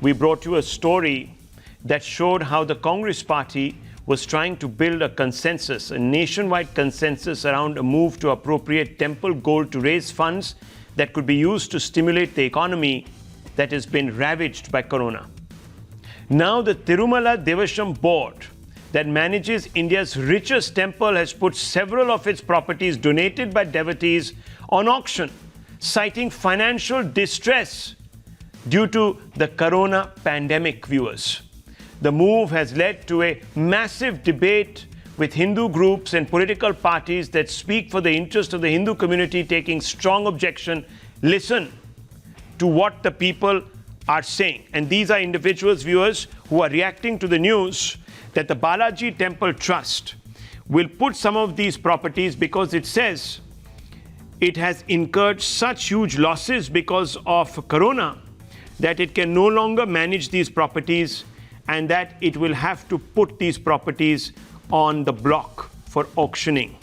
we brought you a story that showed how the Congress party was trying to build a consensus, a nationwide consensus around a move to appropriate temple gold to raise funds that could be used to stimulate the economy that has been ravaged by corona. Now the Tirumala Devasham board that manages India's richest temple has put several of its properties donated by devotees on auction, citing financial distress due to the corona pandemic, viewers. The move has led to a massive debate with Hindu groups and political parties that speak for the interest of the Hindu community taking strong objection. Listen to what the people are saying. And these are individuals, viewers, who are reacting to the news that the Balaji Temple Trust will put some of these properties because it says it has incurred such huge losses because of corona that it can no longer manage these properties and that it will have to put these properties on the block for auctioning.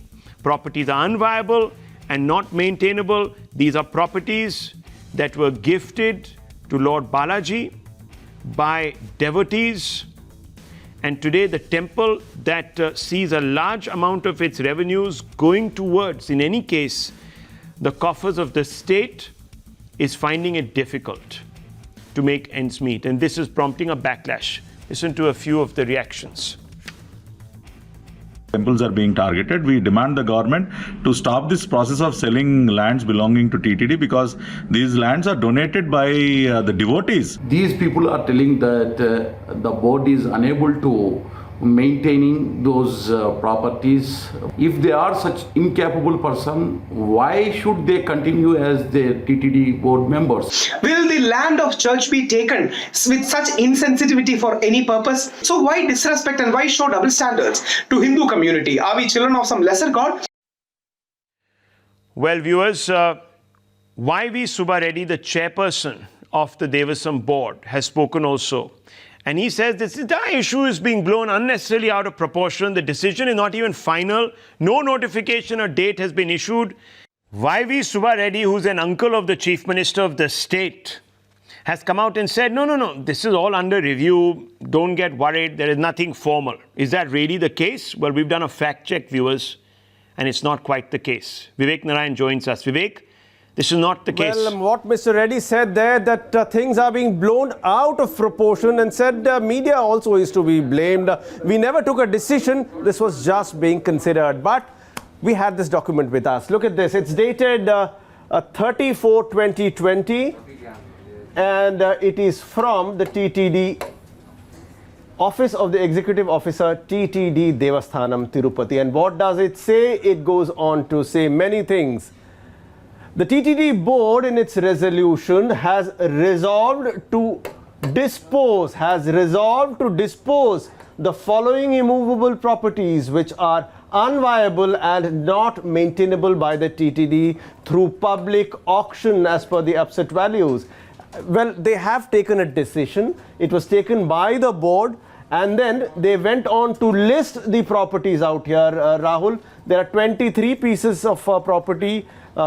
Properties are unviable and not maintainable. These are properties that were gifted to Lord Balaji by devotees. And today the temple that sees a large amount of its revenues going towards, in any case, the coffers of the state is finding it difficult to make ends meet. And this is prompting a backlash. Listen to a few of the reactions. Temples are being targeted. We demand the government to stop this process of selling lands belonging to TTD because these lands are donated by the devotees. These people are telling that the board is unable to maintaining those properties. If they are such incapable person, why should they continue as their TTD board members? Will the land of church be taken with such insensitivity for any purpose? So why disrespect and why show double standards to Hindu community? Are we children of some lesser god? Well, viewers, YV Subba Reddy, the chairperson of the Devasam board, has spoken also. And he says this entire issue is being blown unnecessarily out of proportion. The decision is not even final. No notification or date has been issued. YV Subba Reddy, who's an uncle of the Chief Minister of the state, has come out and said, no, this is all under review. Don't get worried. There is nothing formal. Is that really the case? Well, we've done a fact check, viewers, and it's not quite the case. Vivek Narayan joins us. Vivek, this is not the case. Well, what Mr. Reddy said there, that things are being blown out of proportion, and said media also is to be blamed. We never took a decision. This was just being considered. But we had this document with us. Look at this. It's dated 34/2020, and it is from the TTD Office of the Executive Officer, TTD Devasthanam Tirupati. And what does it say? It goes on to say many things. The TTD board in its resolution has resolved to dispose the following immovable properties which are unviable and not maintainable by the TTD through public auction as per the upset values. Well, they have taken a decision. It was taken by the board, and then they went on to list the properties out here, Rahul. There are 23 pieces of property.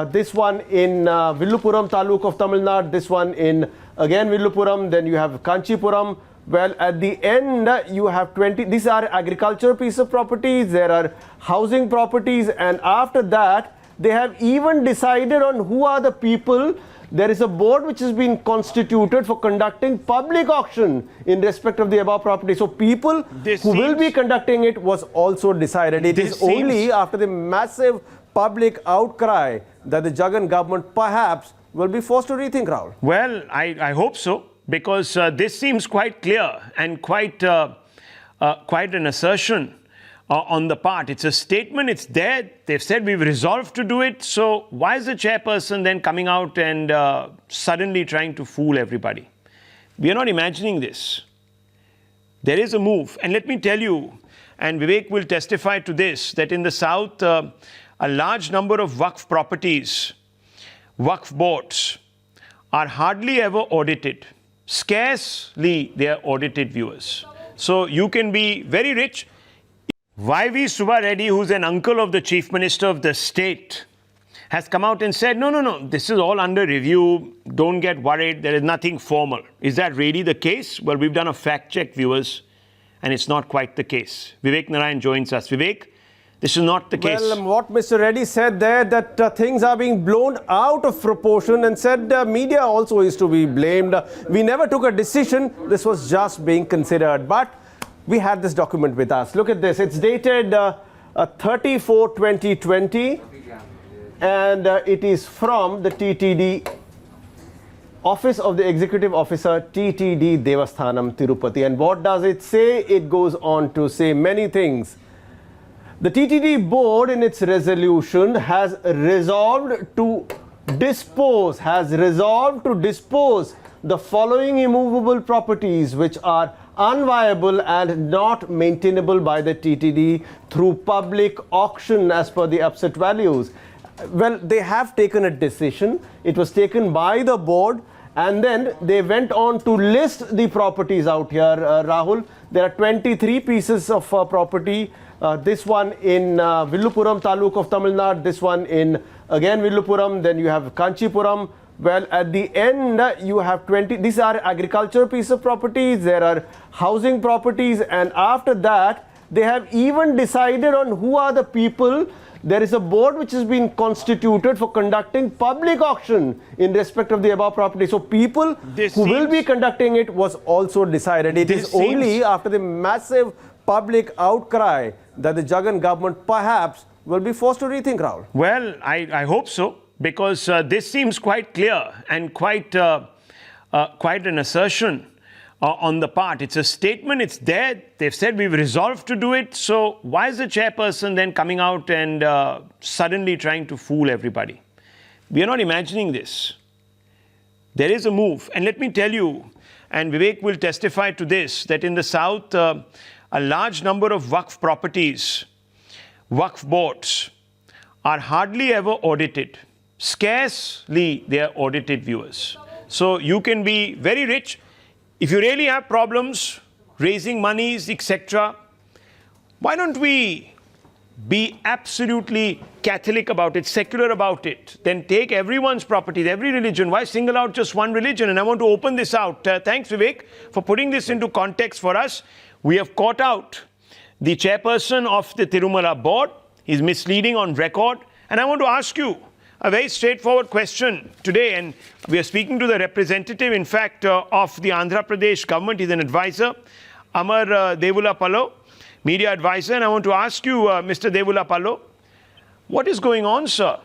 This one in Villupuram Taluk of Tamil Nadu, this one in again Villupuram, then you have Kanchipuram. Well, at the end you have 20. These are agriculture piece of properties, there are housing properties, and after that they have even decided on who are the people. There is a board which has been constituted for conducting public auction in respect of the above property. So people who will be conducting it was also decided. It is only after the massive public outcry that the Jagan government perhaps will be forced to rethink, Rahul. Well, I hope so, because this seems quite clear and quite an assertion on the part. It's a statement, it's there. They've said we've resolved to do it. So why is the chairperson then coming out and suddenly trying to fool everybody? We are not imagining this. There is a move. And let me tell you, and Vivek will testify to this, that in the south, a large number of Waqf properties, Waqf boards, are hardly ever audited. Scarcely they are audited, viewers. So you can be very rich. YV Subba Reddy, who's an uncle of the Chief Minister of the state, has come out and said, no, this is all under review. Don't get worried. There is nothing formal. Is that really the case? Well, we've done a fact check, viewers, and it's not quite the case. Vivek Narayan joins us. Vivek, this is not the case. Well, what Mr. Reddy said there, that things are being blown out of proportion, and said media also is to be blamed. We never took a decision. This was just being considered. But we had this document with us. Look at this. It's dated 34/2020. And it is from the TTD, Office of the Executive Officer, TTD Devasthanam Tirupati. And what does it say? It goes on to say many things. The TTD board in its resolution has resolved to dispose the following immovable properties which are unviable and not maintainable by the TTD through public auction as per the upset values. Well, they have taken a decision. It was taken by the board, and then they went on to list the properties out here, Rahul. There are 23 pieces of property. This one in Villupuram Taluk of Tamil Nadu, this one in, again, Villupuram, then you have Kanchipuram. Well, at the end, you have 20. These are agriculture piece of properties. There are housing properties, and after that, they have even decided on who are the people. There is a board which has been constituted for conducting public auction in respect of the above property. So people who will be conducting it was also decided. It is only after the massive public outcry that the Jagan government perhaps will be forced to rethink, Rahul. Well, I hope so, because this seems quite clear and quite an assertion on the part. It's a statement, it's there. They've said we've resolved to do it. So why is the chairperson then coming out and suddenly trying to fool everybody? We are not imagining this. There is a move. And let me tell you, and Vivek will testify to this, that in the south, a large number of Waqf properties, Waqf boards, are hardly ever audited. Scarcely they are audited, viewers. So you can be very rich. If you really have problems raising monies, etc., why don't we be absolutely Catholic about it, secular about it? Then take everyone's properties, every religion. Why single out just one religion? And I want to open this out. Thanks, Vivek, for putting this into context for us. We have caught out the chairperson of the Tirumala board. He's misleading on record. And I want to ask you a very straightforward question today, and we are speaking to the representative, in fact, of the Andhra Pradesh government. He's an advisor, Amar Devulapalli, media advisor. And I want to ask you, Mr. Devulapalli, what is going on, sir?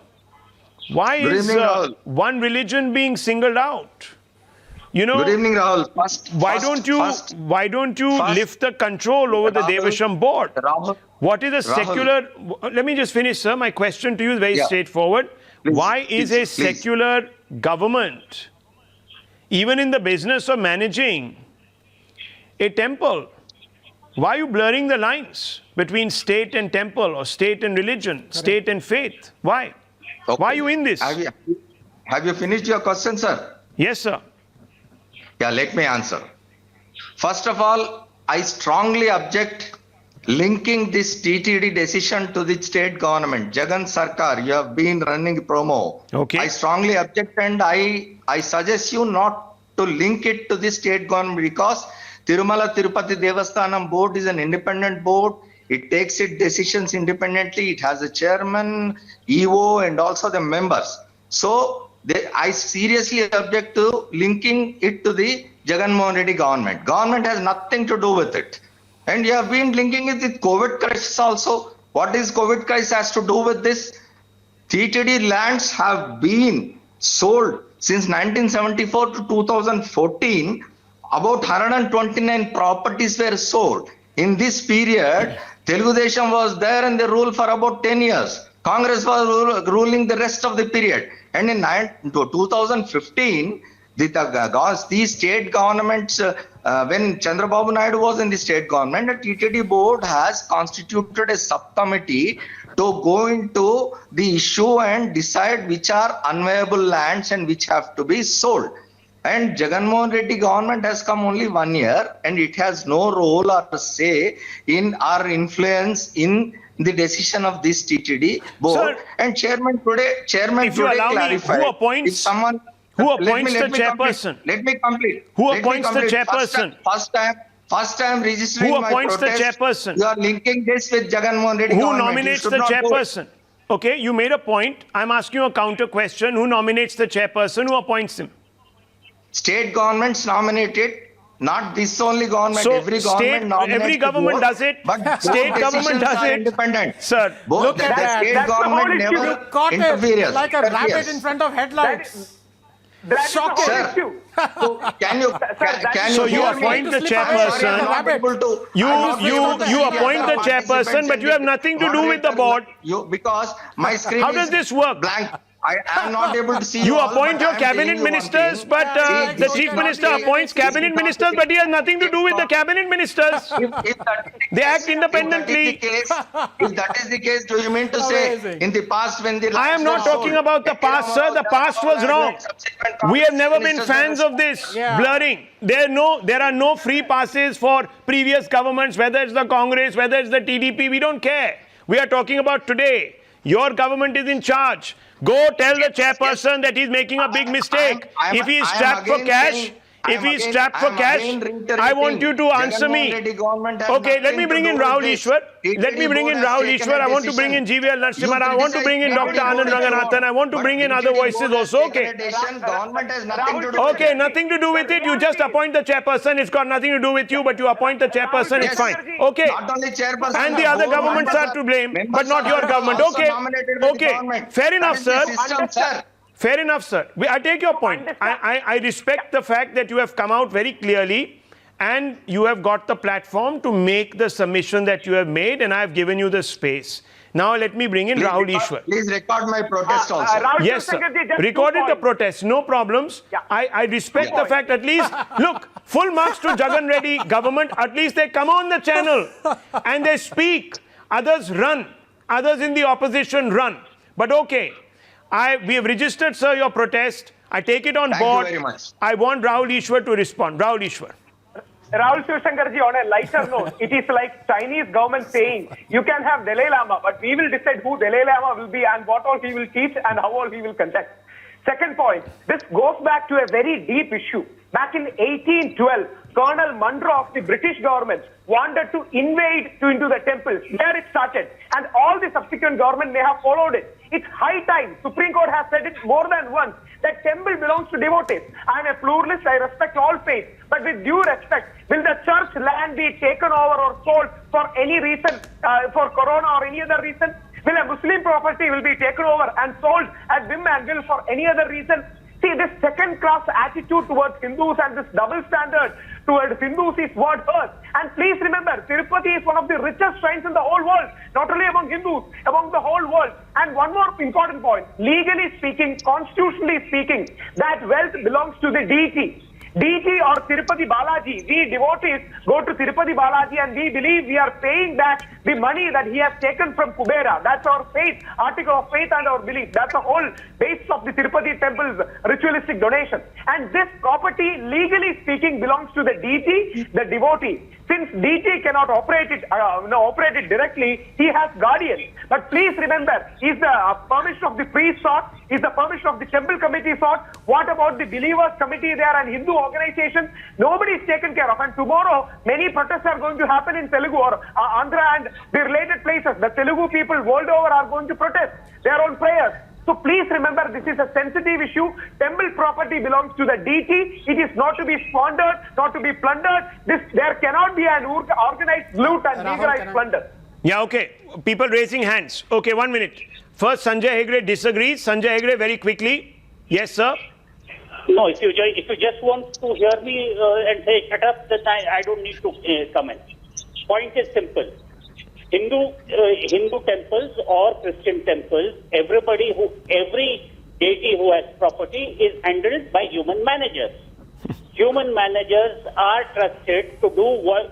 Why is one religion being singled out? You know, good evening, Rahul. Why don't you lift the control over the Devasham board? Rahul, what is a secular? Let me just finish, sir. My question to you is very straightforward. Why is a secular government even in the business of managing a temple? Why are you blurring the lines between state and temple, or state and religion, state and faith? Why? Okay. Why are you in this? Have you finished your question, sir? Yes, sir. Yeah, let me answer. First of all, I strongly object linking this TTD decision to the state government. Jagan Sarkar, you have been running promo. Okay. I strongly object, and I suggest you not to link it to the state government, because Tirumala Tirupati Devasthanam board is an independent board. It takes its decisions independently. It has a chairman, EO, and also the members. So I seriously object to linking it to the Jagan Mohan Reddy government. Government has nothing to do with it. And you have been linking it with COVID crisis also. What is COVID crisis has to do with this? TTD lands have been sold since 1974 to 2014. About 129 properties were sold. In this period, Telugu Desam was there and they ruled for about 10 years. Congress was ruling the rest of the period. And in 2015, the state governments, when Chandrababu Naidu was in the state government, the TTD board has constituted a subcommittee to go into the issue and decide which are unviable lands and which have to be sold. And Jagan Mohan Reddy government has come only 1 year, and it has no role or say in our influence in the decision of this TTD board. Sir, And chairman today if you allow me, clarified. who appoints- if someone who let me- appoints let the me complete. chairperson? Let me complete. Who Let me appoints the complete. chairperson? First time registering Who my appoints the protest. chairperson? You are linking this with Jagan Mohan Reddy Who government. You nominates should the not do it. chairperson? Okay, you made a point. I'm asking you a counter question. Who nominates the chairperson? Who appoints him? State governments nominated, not this only government. So every government nominates every the government board, does it. But State both government decisions does are it. independent. Sir, Both Look the at that. state That's the government whole issue. never You caught interferes. it like a rabbit Yes. in front of headlights. That is the whole Sir. issue. Can you So you hear appoint me? the To slip away, chairperson. sorry, I'm not able You appoint the chairperson, but you have nothing to do with the board. Because my screen How does is this work? blank. I am not able to see You all, appoint but your I am telling cabinet you one ministers, thing. but Yeah, the this chief is minister not the- appoints this is cabinet not ministers, the- but he has nothing to do with the not- cabinet ministers. If that is the They case- act independently. If that is the case, do you mean to say Amazing. in the past when the I am not talking about the past, sir. The past was wrong. We have never been fans of this Yeah. blurring. There are no free passes for previous governments, whether it's the Congress, whether it's the TDP. We don't care. We are talking about today. Your government is in charge. Go tell the chairperson that he's making a big mistake. If he's strapped for cash, I want you to answer me. Okay, let me bring in Rahul Ishwar. I want to bring in GVL Narasimha. I want to bring in Dr. Anand Ranganathan. I want to bring in other voices also. Okay. Government has nothing to do with Okay, it. nothing to do with it. You just appoint the chairperson. It's got nothing to do with you, but you appoint the chairperson. It's fine. Okay. Not only chairperson, And the other governments are to blame, but not your government. Okay. Okay. Fair enough, sir. Fair enough, sir. I take your point. I respect the fact that you have come out very clearly and you have got the platform to make the submission that you have made, and I have given you the space. Now let me bring in Rahul Ishwar. Please record my protest also. Rahul Yes, sir. Shivshankar ji, just Recorded 2 the points. protest, no problems. Yeah. I respect the fact at least, look, full marks to Jagan Reddy government. At least they come on the channel and they speak. Others run. Others in the opposition run. But okay, we have registered, sir, your protest. I take it on Thank you board. very much. I want Rahul Ishwar to respond. Rahul Ishwar. Rahul Shivshankar ji, on a lighter note, it is like Chinese government saying, you can have Dalai Lama, but we will decide who Dalai Lama will be and what all he will teach and how all he will conduct. Second point, this goes back to a very deep issue. Back in 1812, Colonel Munro of the British government wanted to invade into the temples. There it started. And all the subsequent government may have followed it. It's high time. Supreme Court has said it more than once that temple belongs to devotees. I am a pluralist. I respect all faiths. But with due respect, will the church land be taken over or sold for any reason, for corona or any other reason? Will a Muslim property will be taken over and sold at whim and will for any other reason? See, this second-class attitude towards Hindus and this double standard towards Hindus is what hurts. And please remember, Tirupati is one of the richest shrines in the whole world, not only among Hindus, among the whole world. And one more important point, legally speaking, constitutionally speaking, that wealth belongs to the deity. Deity or Tirupati Balaji, we devotees go to Tirupati Balaji and we believe we are paying back the money that he has taken from Kubera. That's our faith, article of faith and our belief. That's the whole basis of the Tirupati temple's ritualistic donation. And this property, legally speaking, belongs to the deity, the devotee. Since deity cannot operate it directly, he has guardians. But please remember, is the permission of the priest sought? Is the permission of the temple committee sought? What about the believers committee there and Hindu organization? Nobody is taken care of. And tomorrow, many protests are going to happen in Telugu or Andhra and the related places. The Telugu people world over are going to protest their own prayers. So please remember, this is a sensitive issue. Temple property belongs to the deity. It is not to be squandered, not to be plundered. There cannot be an organized loot and legalized plunder. Yeah, okay. People raising hands. Okay, 1 minute. First, Sanjay Hegde disagrees. Sanjay Hegde, very quickly. Yes, sir. No, if you just want to hear me and say shut up, then I don't need to comment. Point is simple. Hindu temples or Christian temples, every deity who has property is handled by human managers. Human managers are trusted to do work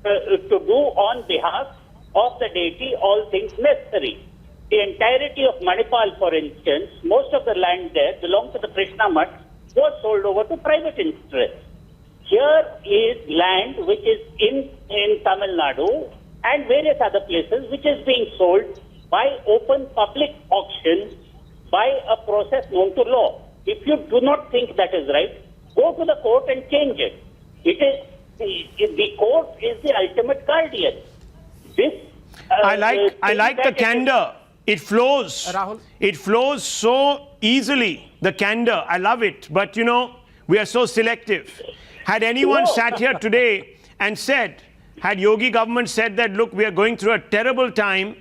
on behalf of the deity all things necessary. The entirety of Manipal, for instance, most of the land there belongs to the Krishna Mutt, was sold over to private interests. Here is land which is in Tamil Nadu, and various other places, which is being sold by open public auction by a process known to law. If you do not think that is right, go to the court and change it. It is the court is the ultimate guardian. This I like the candor. It flows. Rahul? It flows so easily. The candor. I love it. But you know, we are so selective. Had anyone sat here today and said, had Yogi government said that, look, we are going through a terrible time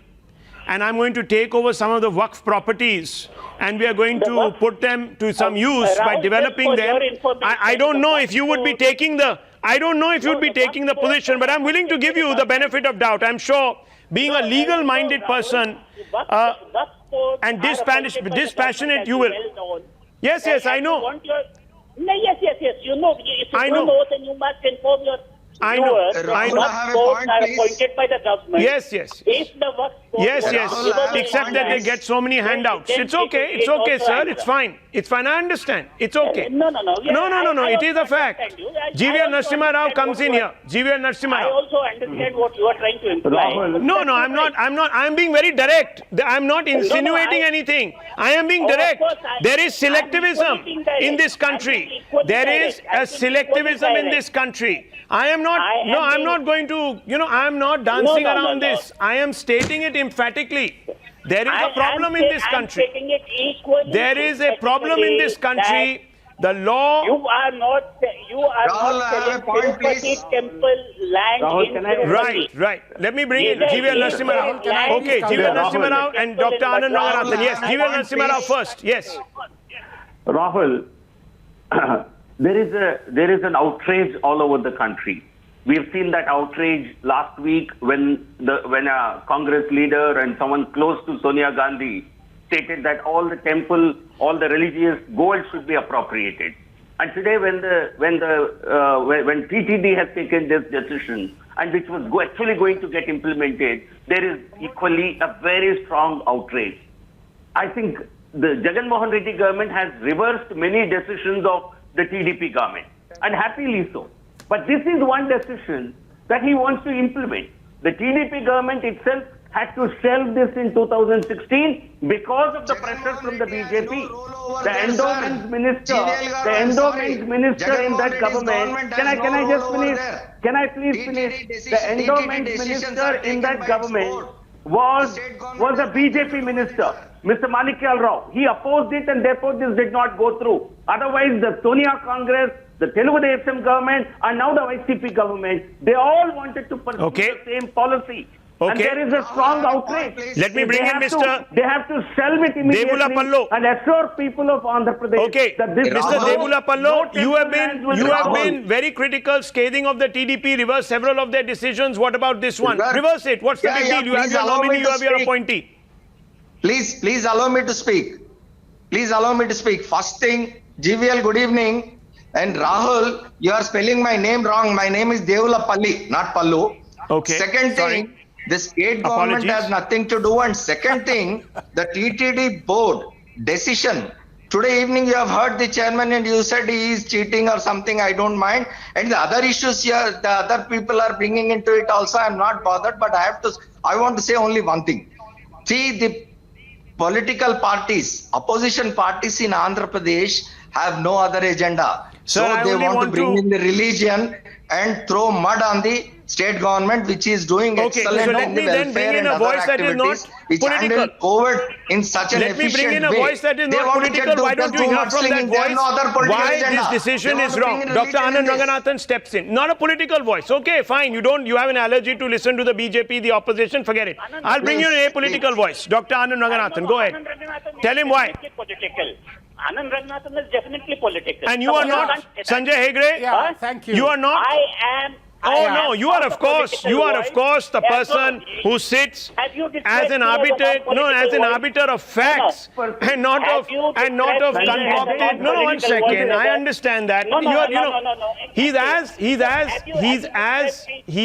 and I'm going to take over some of the Waqf properties and we are going to put them to some use by Rahul, developing just for them. your information, I don't know if you would be taking the, position, but I'm willing to give you the benefit of doubt. I'm sure, being a legal-minded person and dispassionate, you will. Yes, I know. Yes. You know, if you I don't know. know, then you must inform your I know. viewers. I know. Waqf boards are appointed by the government. Yes. If the Waqf board Yes. Rahul, I have a Except point, that they please. get so many handouts. then It's okay. It's it okay, also sir. adds It's up. fine. It's fine. I understand. It's okay. No. No. I It is a also fact. understand you. I GVR also Narasimha Rao understand comes what in you here. GVR Narasimha I Rao. also understand what you are trying to imply. Rahul. No, I'm not. I'm being very direct. I'm not insinuating anything. I am being Oh, of direct. course, There is I'm selectivism equally direct. in this I'm country. equally There direct. is a I'm equally selectivism in direct. this country. I am not. I am I'm being- not going to. I'm not dancing No. around this. I am stating it emphatically. There is a problem in this country. I'm taking it equally. There is a problem in this country. The law. You are not Rahul, I have a selling point, Tirupati please. temple land Rahul, in can I- Tirupati. Right. Let me bring in Yes, GVR yes, Narasimha Rao. Rahul, can I Okay, please GVR come in? Narasimha Rao and Dr. Anand Ranganathan. Yes, Rahul, GVR point, Narasimha Rao please. first. Yes. Rahul, there is an outrage all over the country. We have seen that outrage last week when a Congress leader and someone close to Sonia Gandhi stated that all the temple, all the religious gold should be appropriated. And today, when TTD has taken this decision, and which was actually going to get implemented, there is equally a very strong outrage. I think the Jagan Mohan Reddy government has reversed many decisions of the TDP government, and happily so. But this is one decision that he wants to implement. The TDP government itself had to shelve this in 2016 because of the pressure from the BJP. The endowment minister in that government. Can I just finish? Can I please finish? The endowment minister in that government was a BJP minister, Mr. Manikyal Rao. He opposed it and therefore this did not go through. Otherwise, the Sonia Congress, the Telugu Desam government, and now the YCP government, they all wanted to pursue the same policy. And Okay. there is a strong outrage. Let me bring in Mr. They have to shelve it immediately Devulapalli. and assure people of Andhra Pradesh Okay, that this Mr. Rahul, Devulapalli, you have Rahul. been very critical, scathing of the TDP, reverse several of their decisions. What about this one? Reverse it. What's the big deal? You have please your allow me nominee, you to have your speak. appointee. Please allow me to speak. First thing, GVL, good evening. And Rahul, you are spelling my name wrong. My name is Devulapalli, not Pallu. Okay, Second sorry. thing, the state government Apologies. has nothing to do. And second thing, the TTD board decision. Today evening you have heard the chairman and you said he is cheating or something. I don't mind. And the other issues here, the other people are bringing into it also. I'm not bothered, but I want to say only one thing. See, the political parties, opposition parties in Andhra Pradesh have no other agenda. Sir, I so they only want to want bring to- in the religion and throw mud on the state government, which is doing Okay, excellent so let in me the then bring welfare in and a other voice that is not activities, which political. handle COVID in such an Let me efficient bring in a way. voice that is They not want to political. get Why don't you too hear much from that singing. They have voice no other political why agenda. this decision They is want to wrong? bring in Dr. religion in Anand this. Ranganathan steps in. Not a political voice. Okay, fine. You have an allergy to listen to the BJP, the opposition. Forget it. I'll bring you an apolitical voice. Dr. Anand Ranganathan, go ahead. Anand Ranganathan Tell is him why. definitely political. Anand Ranganathan is definitely political. And you are not Sanjay Hegde? Yeah, thank you. You are not? I am. Oh no, you are of course the person who sits as an arbiter, of facts and not of concocted. No, 1 second. I understand that. He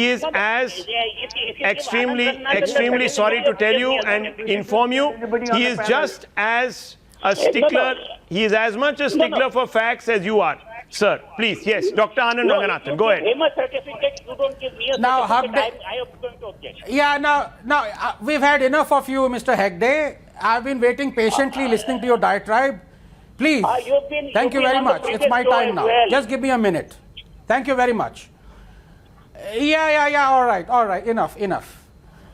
is as extremely sorry to tell you and inform you. He is just as a stickler. He is as much a stickler for facts as you are. Sir, please, yes, Dr. Anand Ranganathan, go ahead. Give him a certificate, you don't give me a Now, certificate, I am going to object. Yeah, now, we've had enough of you, Mr. Hegde. I've been waiting patiently listening to your diatribe. Please, thank you very much. It's my time now. Just give me a minute. Thank you very much. Yeah, all right, enough.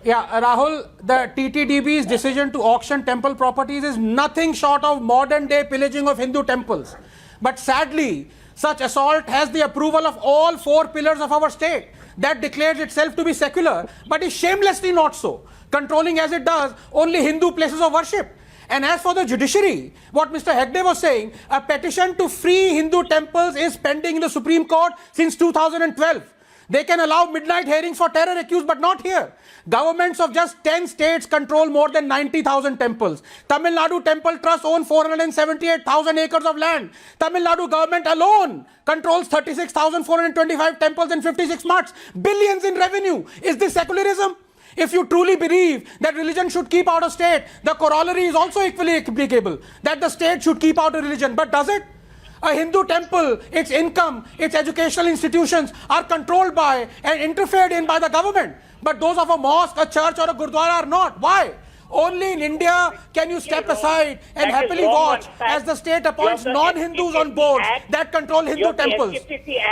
Yeah, Rahul, the TTDB's decision to auction temple properties is nothing short of modern day pillaging of Hindu temples. But sadly, such assault has the approval of all four pillars of our state that declares itself to be secular, but is shamelessly not so, controlling as it does only Hindu places of worship. And as for the judiciary, what Mr. Hegde was saying, a petition to free Hindu temples is pending in the Supreme Court since 2012. They can allow midnight hearings for terror accused, but not here. Governments of just 10 states control more than 90,000 temples. Tamil Nadu Temple Trust owns 478,000 acres of land. Tamil Nadu government alone controls 36,425 temples and 56 mosques. Billions in revenue. Is this secularism? If you truly believe that religion should keep out of state, the corollary is also equally applicable, that the state should keep out of religion. But does it? A Hindu temple, its income, its educational institutions are controlled by and interfered in by the government. But those of a mosque, a church or a gurdwara are not. Why? Only in India can you step aside and happily watch as the state appoints non-Hindus on boards that control Hindu temples.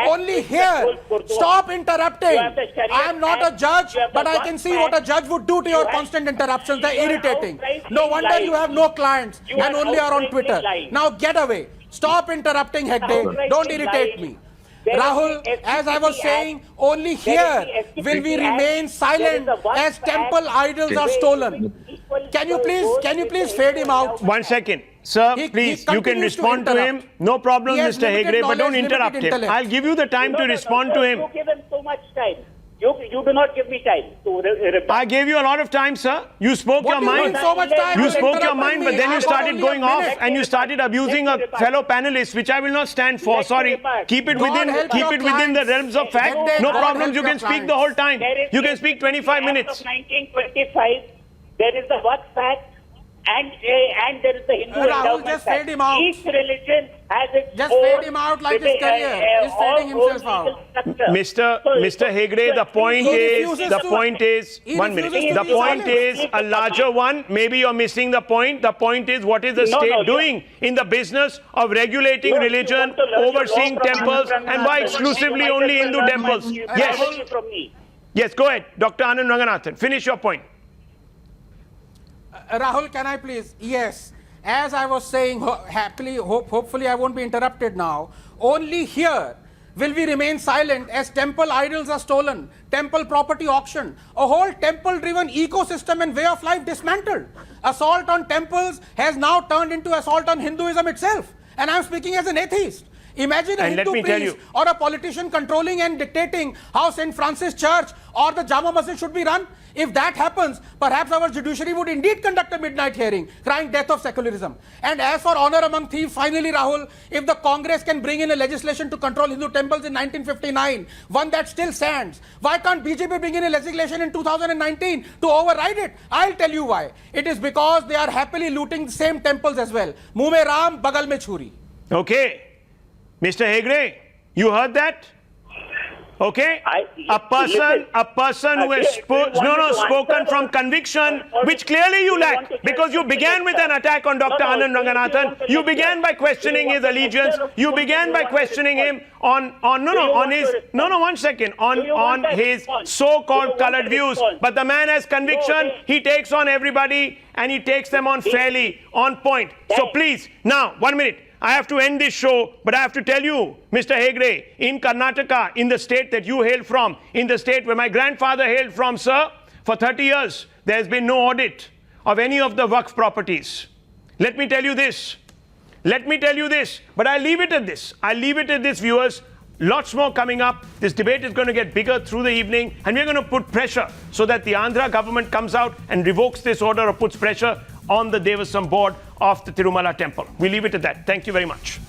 Only here. Stop interrupting. I am not a judge, but I can see what a judge would do to your constant interruptions. They're irritating. No wonder you have no clients and only are on Twitter. Now get away. Stop interrupting, Hegde. Don't irritate me. Rahul, as I was saying, only here will we remain silent as temple idols are stolen. Can you please fade him out? 1 second. Sir, please, you can respond to him. No problem, Mr. Hegde, but don't interrupt him. I'll give you the time to respond to him. You give him so much time. You do not give me time to reply. I gave you a lot of time, sir. You spoke your mind. So much time? You spoke your mind, but then you started going off and you started abusing a fellow panelist, which I will not stand for. Sorry. Keep it within the realms of fact. No problems. You can speak the whole time. You can speak 25 minutes. Of 1925, there is the Waqf Act and there is the Hindu Rahul, just fade him out. Each religion has its Just own fade him out like his career. He's fading himself out. Mr. Hegde, the point is, 1 minute. The point is a larger one. Maybe you're missing the point. The point is, what is the state doing in the business of regulating religion, overseeing temples, and why exclusively only Hindu temples? Yes. Yes, go ahead. Dr. Anand Ranganathan, finish your point. Rahul, can I please? Yes. As I was saying, hopefully I won't be interrupted now. Only here will we remain silent as temple idols are stolen, temple property auctioned, a whole temple-driven ecosystem and way of life dismantled. Assault on temples has now turned into assault on Hinduism itself. And I'm speaking as an atheist. Imagine a Hindu priest or a politician controlling and dictating how St. Francis Church or the Jama Masjid should be run. If that happens, perhaps our judiciary would indeed conduct a midnight hearing, crying death of secularism. And as for honor among thieves, finally, Rahul, if the Congress can bring in a legislation to control Hindu temples in 1959, one that still stands, why can't BJP bring in a legislation in 2019 to override it? I'll tell you why. It is because they are happily looting the same temples as well. Muh mein Ram, bagal mein chhuri. Okay. Mr. Hegde, you heard that? Okay? A person who has spoken from conviction, which clearly you lack, because you began with an attack on Dr. Anand Ranganathan. You began by questioning his allegiance. You began by questioning him on his so-called colored views. But the man has conviction. He takes on everybody and he takes them on fairly, on point. So please, now, 1 minute. I have to end this show, but I have to tell you, Mr. Hegde, in Karnataka, in the state that you hail from, in the state where my grandfather hailed from, sir, for 30 years, there has been no audit of any of the Waqf properties. Let me tell you this, but I'll leave it at this. Viewers. Lots more coming up. This debate is going to get bigger through the evening, and we're going to put pressure so that the Andhra government comes out and revokes this order or puts pressure on the Devasam board of the Tirumala temple. We leave it at that. Thank you very much.